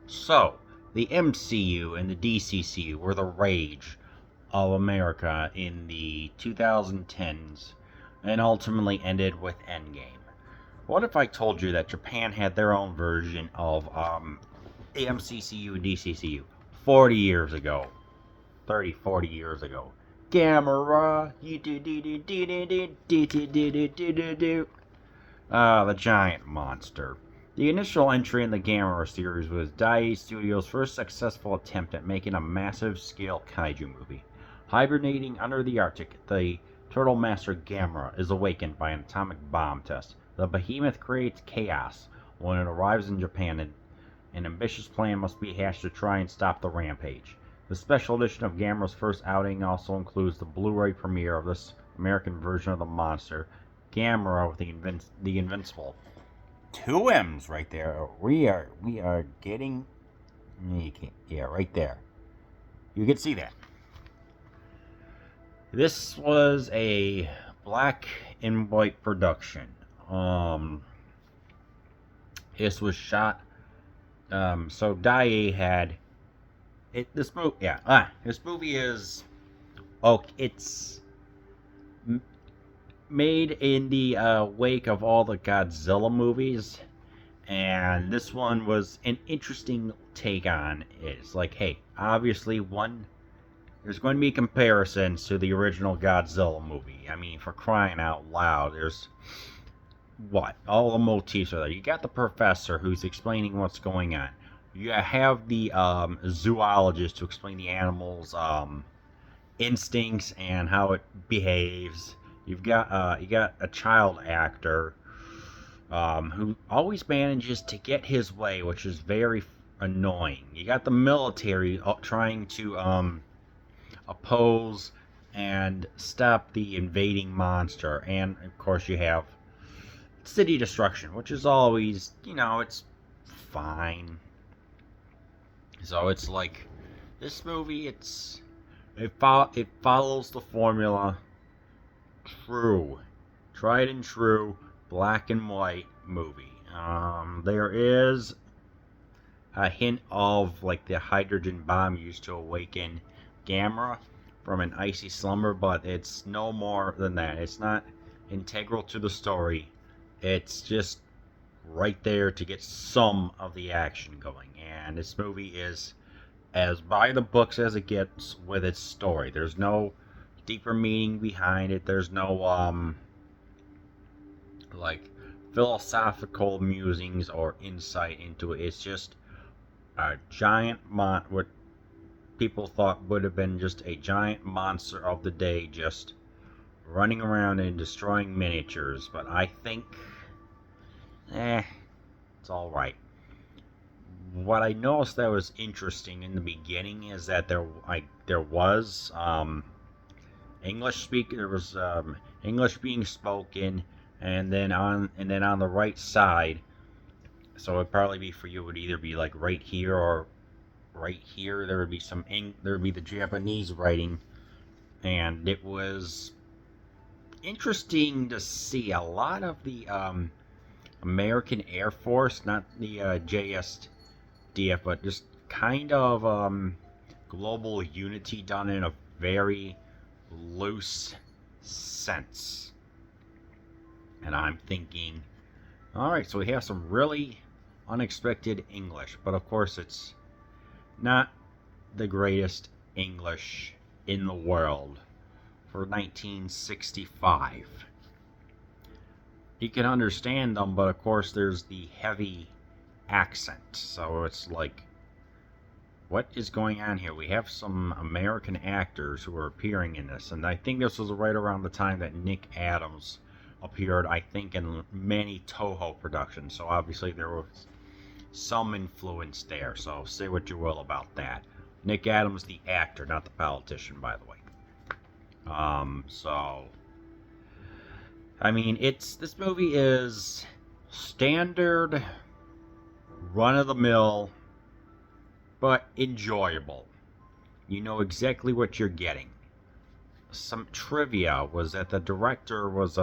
So, the MCU and the DCCU were the rage of America in the 2010s and ultimately ended with Endgame. What if I told you that Japan had their own version of the MCCU and DCCU 40 years ago? 30, 40 years ago. Gamera! The giant monster. The initial entry in the Gamera series was Daiei Studios' first successful attempt at making a massive scale kaiju movie. Hibernating under the Arctic, the turtle master Gamera is awakened by an atomic bomb test. The behemoth creates chaos when it arrives in Japan, and an ambitious plan must be hatched to try and stop the rampage. The special edition of Gamera's first outing also includes the Blu-ray premiere of this American version of the monster, Gamera with the Invincible. Two M's right there. We are getting. You can't, yeah, right there. You can see that. This was a black and white production. This was shot. So Daiei had it. This movie, yeah. This movie is. Oh, it's made in the wake of all the Godzilla movies, and this one was an interesting take on it. It's like, hey, obviously there's going to be comparisons to the original Godzilla movie. I mean, for crying out loud, there's all the motifs are there. You got the professor who's explaining what's going on. You have the zoologist to explain the animal's instincts and how it behaves. You got a child actor who always manages to get his way, which is very annoying. You got the military trying to oppose and stop the invading monster, and of course you have city destruction, which is always, it's fine. So it's like this movie, it follows the formula. True, tried and true, black and white movie. There is a hint of like the hydrogen bomb used to awaken Gamera from an icy slumber, but it's no more than that. It's not integral to the story. It's just right there to get some of the action going. And this movie is as by the books as it gets with its story. There's no deeper meaning behind it. There's no like philosophical musings or insight into it. It's just a giant what people thought would have been just a giant monster of the day, just running around and destroying miniatures. But I think, it's all right. What I noticed that was interesting in the beginning is that there was English being spoken, and then on the right side, so it'd probably be for you, would either be like right here or right here. There would be the Japanese writing, and it was interesting to see a lot of the American Air Force, not the JSDF, but just kind of global unity done in a very loose sense. And I'm thinking, alright, so we have some really unexpected English, but of course it's not the greatest English in the world for 1965. You can understand them, but of course there's the heavy accent, so it's like, what is going on here? We have some American actors who are appearing in this, and I think this was right around the time that Nick Adams appeared, I think, in many Toho productions, so obviously there was some influence there, so say what you will about that. Nick Adams, the actor, not the politician, by the way. So, I mean, this movie is standard, run-of-the-mill, but enjoyable. You know exactly what you're getting. Some trivia was that the director was,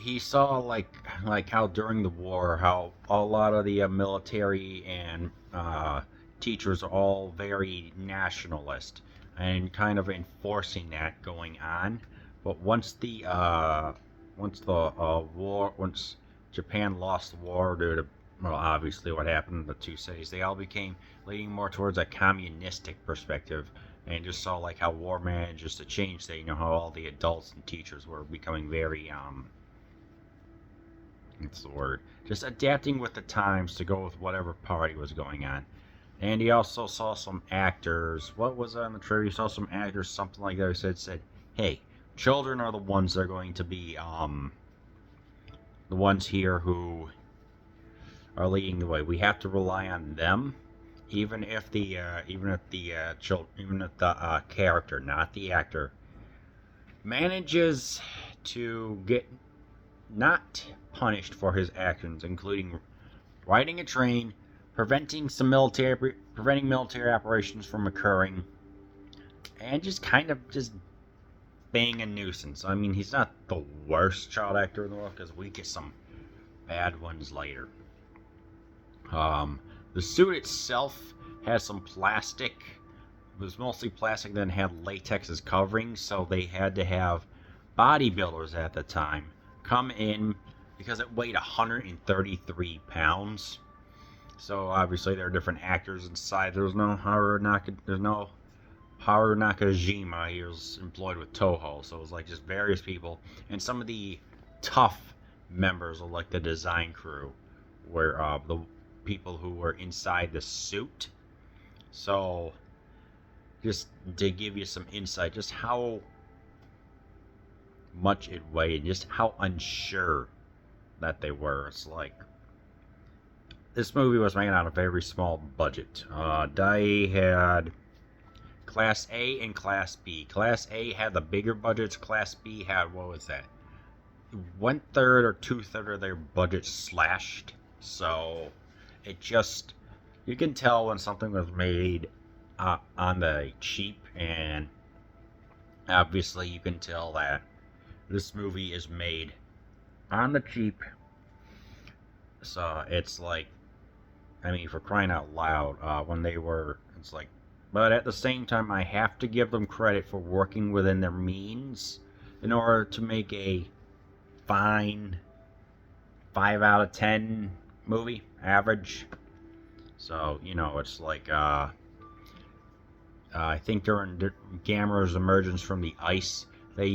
he saw like how during the war, how a lot of the military and teachers are all very nationalist and kind of enforcing that going on. But once Japan lost the war due to, well, obviously what happened in the two cities, they all became leaning more towards a communistic perspective, and just saw like how war manages to change that. You know how all the adults and teachers were becoming very what's the word? Just adapting with the times to go with whatever party was going on. And he also saw some actors. What was on the trailer? He saw some actors, something like that. He said, "Hey, children are the ones that are going to be the ones here who are leading the way. We have to rely on them, even if the character, not the actor, manages to get not punished for his actions, including riding a train, preventing military operations from occurring, and just kind of just being a nuisance. I mean, he's not the worst child actor in the world, because we get some bad ones later. The suit itself has some plastic. It was mostly plastic, then had latex as covering, so they had to have bodybuilders at the time come in because it weighed 133 pounds. So obviously there are different actors inside. There's no Haru Nakajima. He was employed with Toho, so it was like just various people, and some of the tough members of like the design crew were the people who were inside the suit. So just to give you some insight, just how much it weighed, just how unsure that they were. It's like this movie was made on a very small budget. Daiei had Class A and Class B. Class A had the bigger budgets. Class B had, what was that? 1/3 or 2/3 of their budget slashed. So it just, you can tell when something was made on the cheap, and obviously you can tell that this movie is made on the cheap. So it's like, I mean, for crying out loud, when they were, it's like, but at the same time, I have to give them credit for working within their means in order to make a fine 5 out of 10 movie, average. So, you know, it's like, I think during Gamera's emergence from the ice, they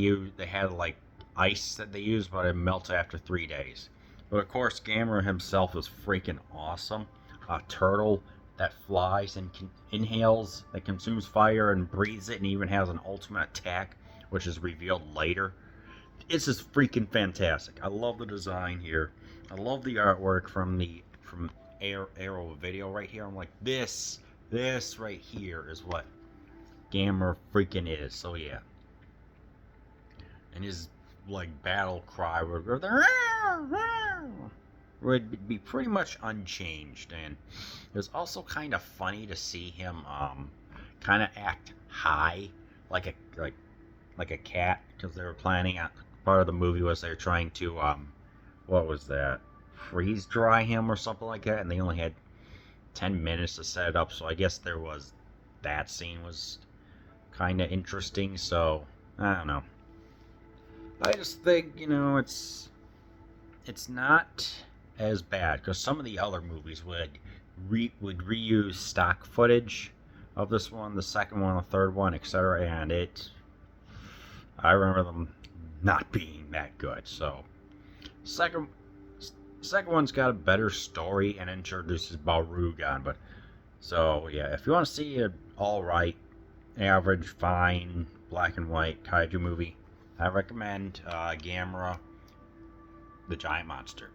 had like ice that they used, but it melted after 3 days. But of course, Gamera himself is freaking awesome. A turtle that flies and inhales, that consumes fire and breathes it, and even has an ultimate attack, which is revealed later. It's just freaking fantastic. I love the design here. I love the artwork from Arrow Video right here. I'm like, this right here is what Gamera freaking is. So yeah. And his like battle cry would be pretty much unchanged, and it was also kind of funny to see him kind of act high like a cat, because they were planning on, part of the movie was they were trying to what was that, freeze dry him or something like that, and they only had 10 minutes to set it up. So I guess there was, that scene was kind of interesting. So I don't know, I just think, you know, it's not as bad, because some of the other movies would reuse stock footage of this one, the second one, the third one, etc., and I remember them not being that good. So second one's got a better story and introduces Barugan. But so yeah, if you want to see an alright, average, fine, black and white kaiju movie, I recommend Gamera, the Giant Monster.